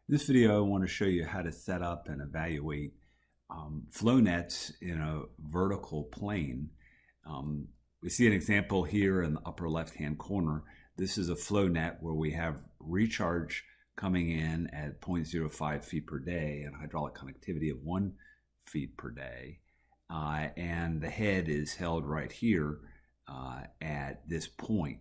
In this video, I want to show you how to set up and evaluate flow nets in a vertical plane. We see an example here in the upper left-hand corner. This is a flow net where we have recharge coming in at 0.05 feet per day and hydraulic conductivity of 1 feet per day. And the head is held right here at this point.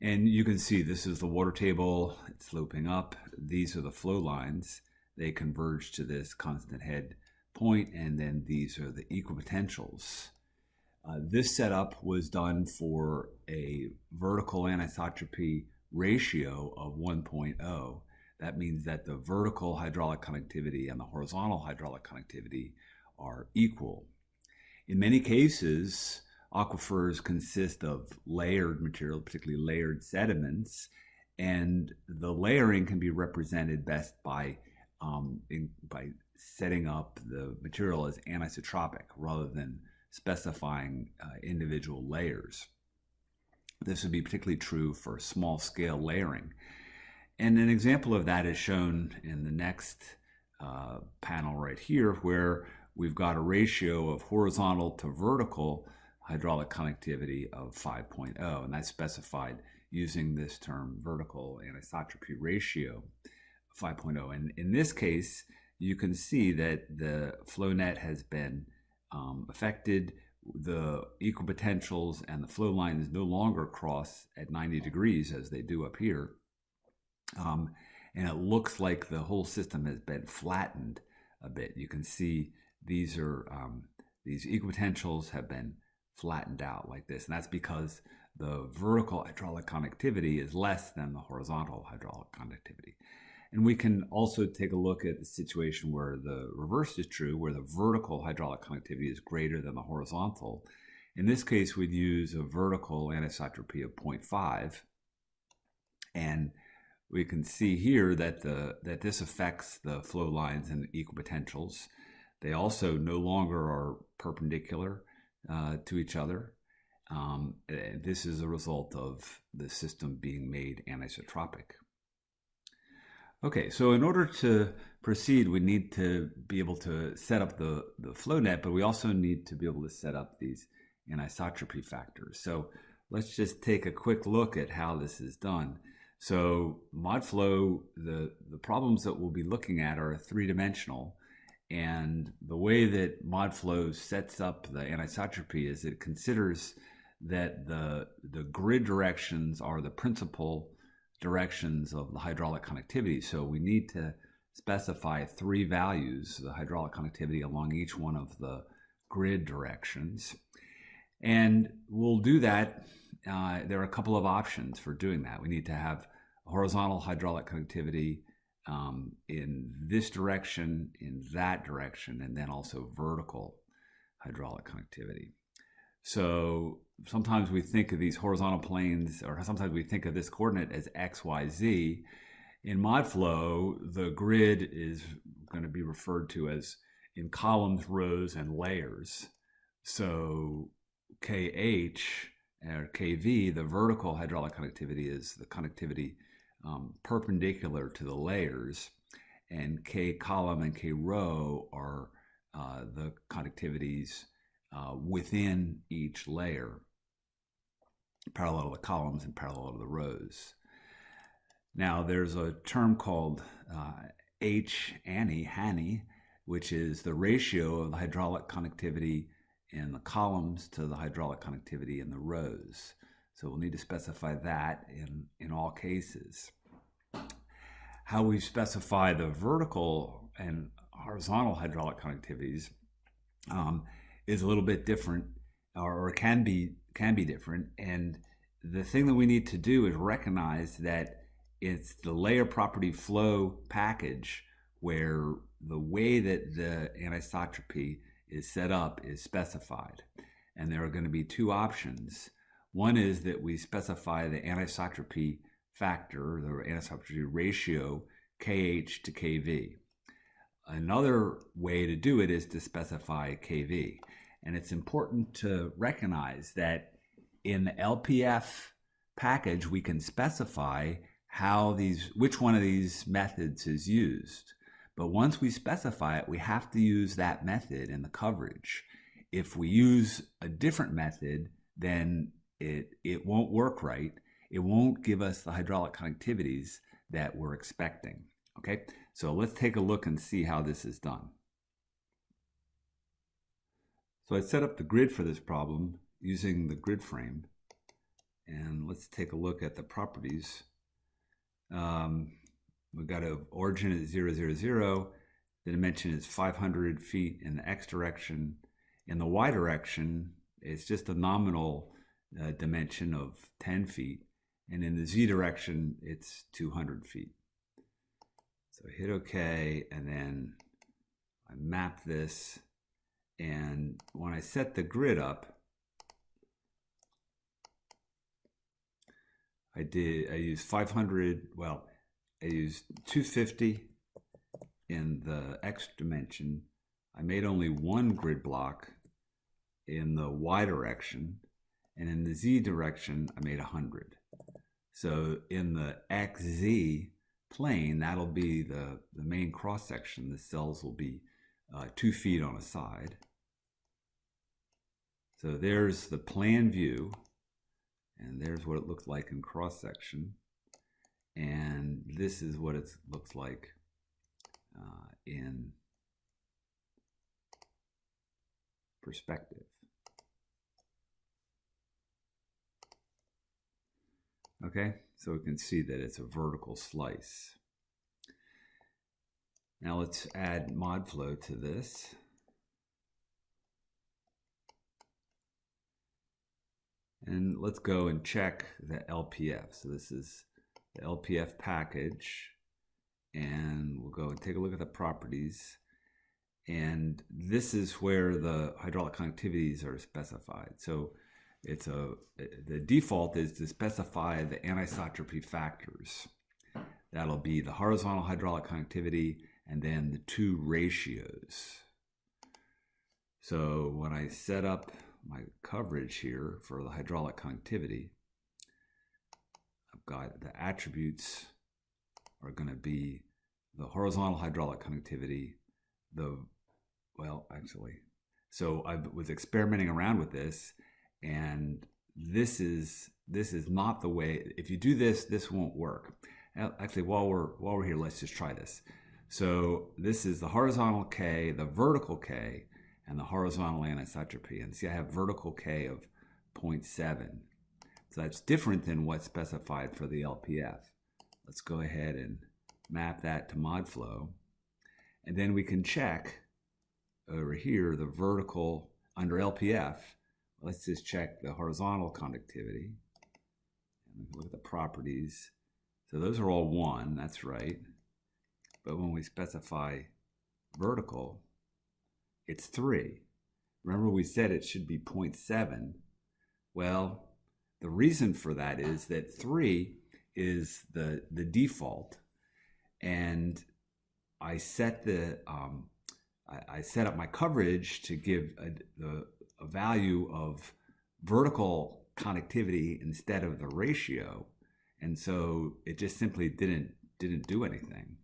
And you can see this is the water table, it's sloping up. These are the flow lines. They converge to this constant head point, and then these are the equipotentials. This setup was done for a vertical anisotropy ratio of 1.0. That means that the vertical hydraulic conductivity and the horizontal hydraulic conductivity are equal. In many cases, aquifers consist of layered material, particularly layered sediments, and the layering can be represented best by setting up the material as anisotropic rather than specifying individual layers. This would be particularly true for small-scale layering. And an example of that is shown in the next panel right here, where we've got a ratio of horizontal to vertical hydraulic conductivity of 5.0, and that's specified using this term vertical anisotropy ratio 5.0. And in this case, you can see that the flow net has been affected. The equipotentials and the flow lines no longer cross at 90 degrees as they do up here. And it looks like the whole system has been flattened a bit. You can see these equipotentials have been flattened out like this, and that's because the vertical hydraulic conductivity is less than the horizontal hydraulic conductivity. And we can also take a look at the situation where the reverse is true, where the vertical hydraulic conductivity is greater than the horizontal. In this case, we'd use a vertical anisotropy of 0.5, and we can see here that this affects the flow lines and the equipotentials. They also no longer are perpendicular to each other. This is a result of the system being made anisotropic. Okay, so in order to proceed, we need to be able to set up the flow net, but we also need to be able to set up these anisotropy factors. So let's just take a quick look at how this is done. So ModFlow, the problems that we'll be looking at are three-dimensional. And the way that ModFlow sets up the anisotropy is it considers that the grid directions are the principal directions of the hydraulic conductivity. So we need to specify three values, the hydraulic conductivity along each one of the grid directions. And we'll do that. There are a couple of options for doing that. We need to have horizontal hydraulic conductivity in this direction, in that direction, and then also vertical hydraulic conductivity. So sometimes we think of these horizontal planes, or sometimes we think of this coordinate as x, y, z. In ModFlow, the grid is going to be referred to as in columns, rows, and layers. So KH or KV, the vertical hydraulic conductivity, is the conductivity perpendicular to the layers, and K column and K row are the conductivities within each layer, parallel to the columns and parallel to the rows. Now there's a term called HANI, which is the ratio of the hydraulic conductivity in the columns to the hydraulic conductivity in the rows. So we'll need to specify that in all cases. How we specify the vertical and horizontal hydraulic conductivities is a little bit different, or can be different. And the thing that we need to do is recognize that it's the layer property flow package where the way that the anisotropy is set up is specified. And there are going to be two options. One is that we specify the anisotropy factor, the anisotropy ratio, KH to KV. Another way to do it is to specify KV. And it's important to recognize that in the LPF package, we can specify which one of these methods is used. But once we specify it, we have to use that method in the coverage. If we use a different method, then it won't work right. It won't give us the hydraulic conductivities that we're expecting. Okay, so let's take a look and see how this is done. So I set up the grid for this problem using the grid frame. And let's take a look at the properties. We've got an origin at 0, 0, 0. The dimension is 500 feet in the X direction. In the Y direction, it's just a nominal dimension of 10 feet. And in the Z direction, it's 200 feet. So hit OK, and then I map this. And when I set the grid up, I used 500, well, I used 250 in the X dimension. I made only one grid block in the Y direction, and in the Z direction, I made 100. So in the XZ plane, that'll be the main cross section. The cells will be 2 feet on a side. So there's the plan view, and there's what it looks like in cross section, and this is what it looks like in perspective. Okay, so we can see that it's a vertical slice. Now let's add mod flow to this. And let's go and check the LPF. So this is the LPF package. And we'll go and take a look at the properties. And this is where the hydraulic conductivities are specified. So the default is to specify the anisotropy factors. That'll be the horizontal hydraulic conductivity and then the two ratios. So when I set up my coverage here for the hydraulic conductivity, I've got the attributes are going to be the horizontal hydraulic conductivity, so I was experimenting around with this, and this is not the way. If you do this, this won't work. Actually, while we're here, let's just try this. So this is the horizontal K, the vertical K, and the horizontal anisotropy. And see, I have vertical K of 0.7. So that's different than what's specified for the LPF. Let's go ahead and map that to mod flow. And then we can check over here the vertical under LPF. Let's just check the horizontal conductivity. And look at the properties. So those are all 1, that's right. But when we specify vertical, it's 3. Remember we said it should be 0.7. Well, the reason for that is that 3 is the default, and I set I set up my coverage to give a value of vertical conductivity instead of the ratio, and so it just simply didn't do anything.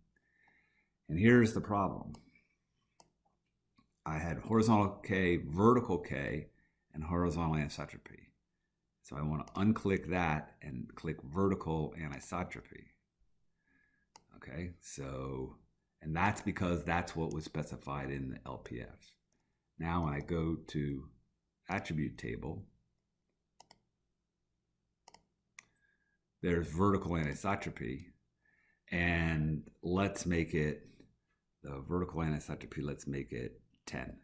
And here's the problem. I had horizontal K, vertical K, and horizontal anisotropy. So I want to unclick that and click vertical anisotropy. Okay, so, and that's because that's what was specified in the LPF. Now when I go to attribute table, there's vertical anisotropy, and let's make it, the vertical anisotropy, let's make it 10.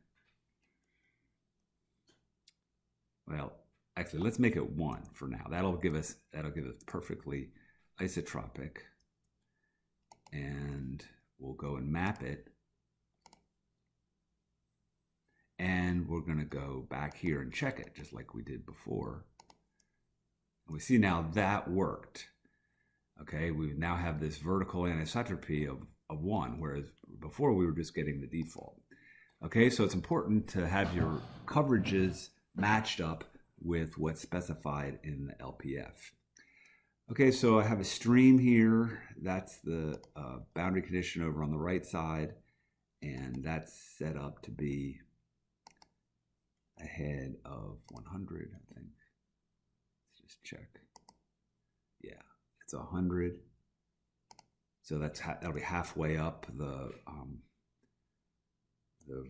Well, actually, let's make it 1 for now. That'll give us perfectly isotropic. And we'll go and map it. And we're going to go back here and check it, just like we did before. And we see now that worked. Okay, we now have this vertical anisotropy of 1, whereas before we were just getting the default. Okay, so it's important to have your coverages matched up with what's specified in the LPF. Okay, so I have a stream here. That's the boundary condition over on the right side, and that's set up to be ahead of 100, I think. Let's just check. Yeah, it's 100. So that'll be halfway up the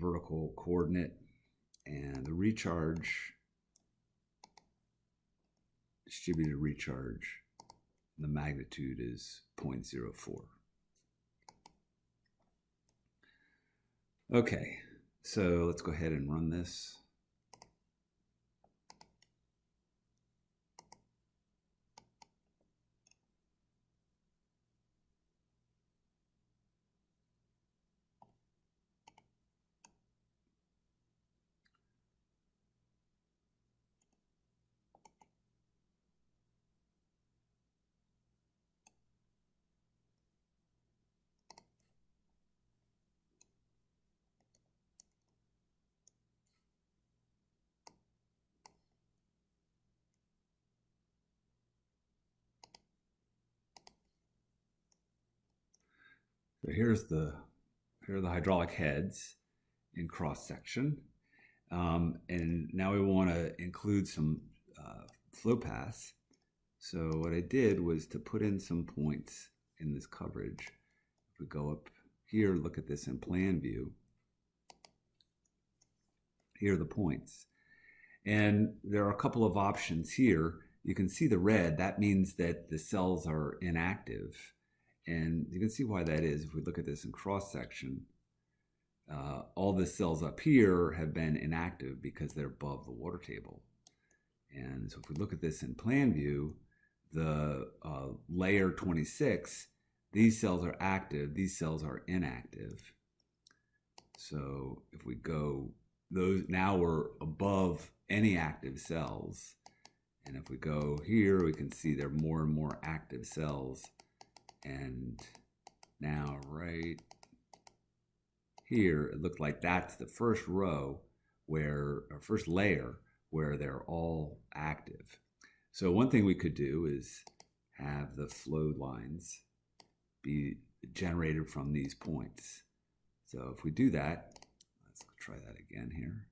vertical coordinate, and the recharge, distributed recharge, the magnitude is 0.04. Okay, so let's go ahead and run this. So here are the hydraulic heads in cross section, and now we want to include some flow paths. So what I did was to put in some points in this coverage. If we go up here, look at this in plan view. Here are the points, and there are a couple of options here. You can see the red. That means that the cells are inactive. And you can see why that is. If we look at this in cross section, all the cells up here have been inactive because they're above the water table. And so if we look at this in plan view, the layer 26, these cells are active, these cells are inactive. So if we go, now we're above any active cells. And if we go here, we can see there are more and more active cells. And now right here, it looked like that's the first row or first layer where they're all active. So one thing we could do is have the flow lines be generated from these points. So if we do that, let's try that again here.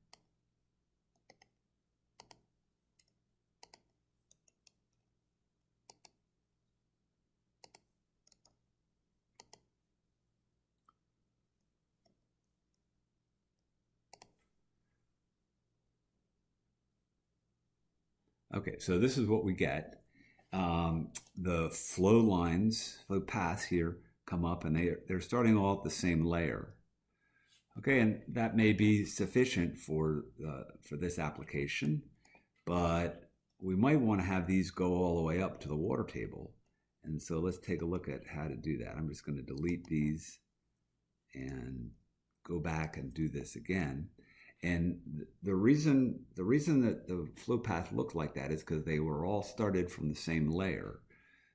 Okay, so this is what we get. The flow lines, flow paths here come up, and they're starting all at the same layer. Okay, and that may be sufficient for this application, but we might want to have these go all the way up to the water table. And so let's take a look at how to do that. I'm just going to delete these and go back and do this again. And the reason that the flow path looked like that is because they were all started from the same layer.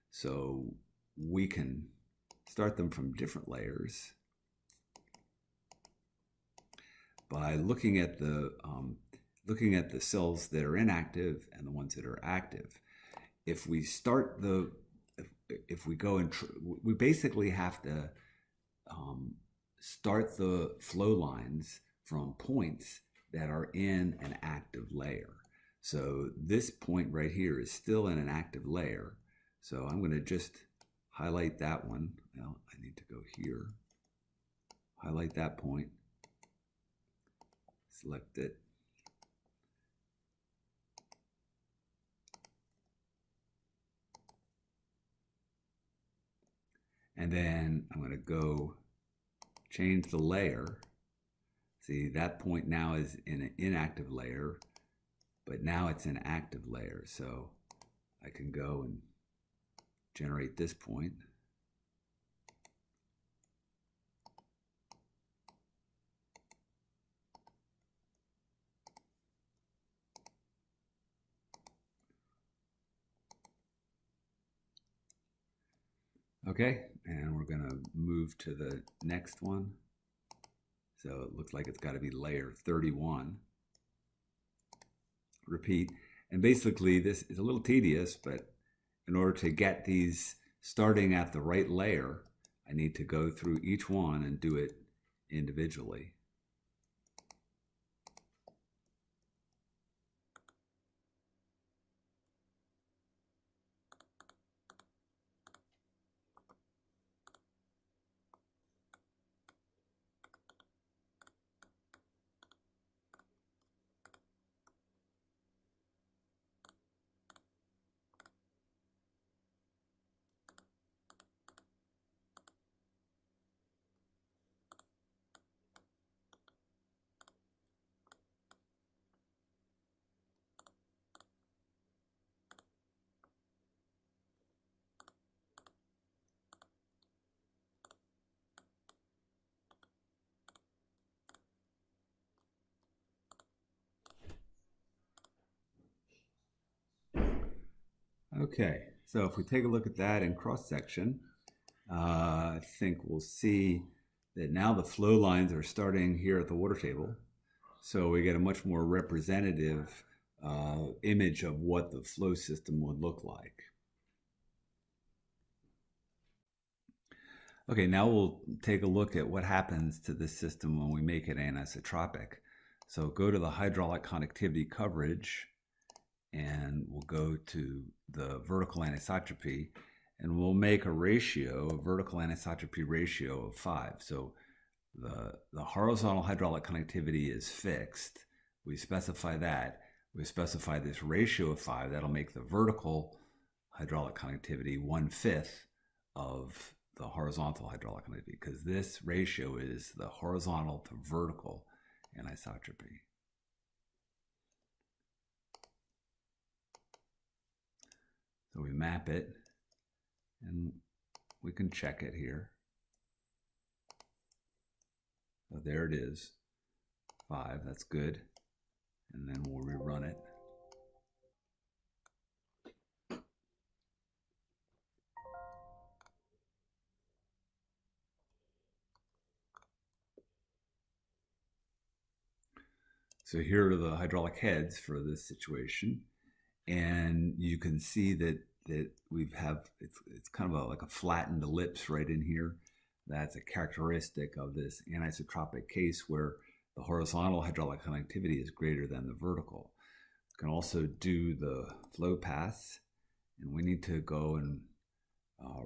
So we can start them from different layers by looking at the cells that are inactive and the ones that are active. If we start if we go and we basically have to start the flow lines from points that are in an active layer. So this point right here is still in an active layer. So I'm going to just highlight that one. Well, I need to go here, highlight that point, select it. And then I'm going to go change the layer. See, that point now is in an inactive layer, but now it's an active layer. So I can go and generate this point. Okay, and we're going to move to the next one. So it looks like it's got to be layer 31. Repeat. And basically this is a little tedious, but in order to get these starting at the right layer, I need to go through each one and do it individually. Okay, so if we take a look at that in cross-section, I think we'll see that now the flow lines are starting here at the water table. So we get a much more representative image of what the flow system would look like. Okay, now we'll take a look at what happens to this system when we make it anisotropic. So go to the hydraulic conductivity coverage, and we'll go to the vertical anisotropy, and we'll make a ratio, a vertical anisotropy ratio of 5. So the horizontal hydraulic conductivity is fixed. We specify that. We specify this ratio of 5. That'll make the vertical hydraulic conductivity 1/5 of the horizontal hydraulic conductivity, because this ratio is the horizontal to vertical anisotropy. So we map it, and we can check it here. So there it is, 5, that's good. And then we'll rerun it. So here are the hydraulic heads for this situation. And you can see that it's kind of like a flattened ellipse right in here. That's a characteristic of this anisotropic case where the horizontal hydraulic conductivity is greater than the vertical. You can also do the flow paths, and we need to go and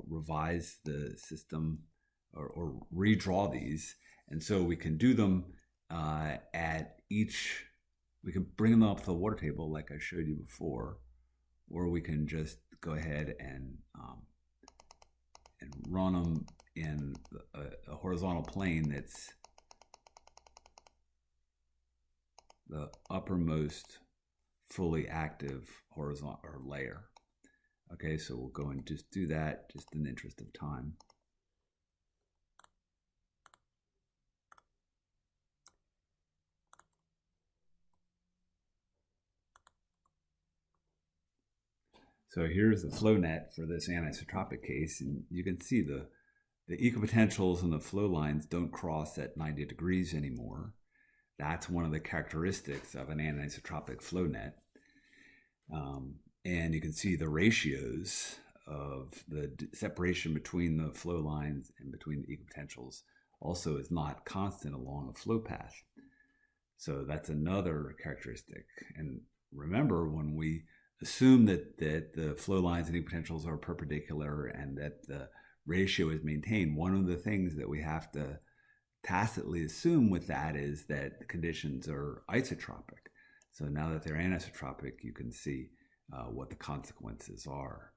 revise the system or redraw these. And so we can do them we can bring them up to the water table like I showed you before, or we can just go ahead and run them in a horizontal plane that's the uppermost fully active horizontal or layer. Okay, so we'll go and just do that just in the interest of time. So here's the flow net for this anisotropic case, and you can see the equipotentials and the flow lines don't cross at 90 degrees anymore. That's one of the characteristics of an anisotropic flow net. And you can see the ratios of the separation between the flow lines and between the equipotentials also is not constant along a flow path. So that's another characteristic. And remember, when we assume that the flow lines and equipotentials are perpendicular and that the ratio is maintained, one of the things that we have to tacitly assume with that is that the conditions are isotropic. So now that they're anisotropic, you can see what the consequences are.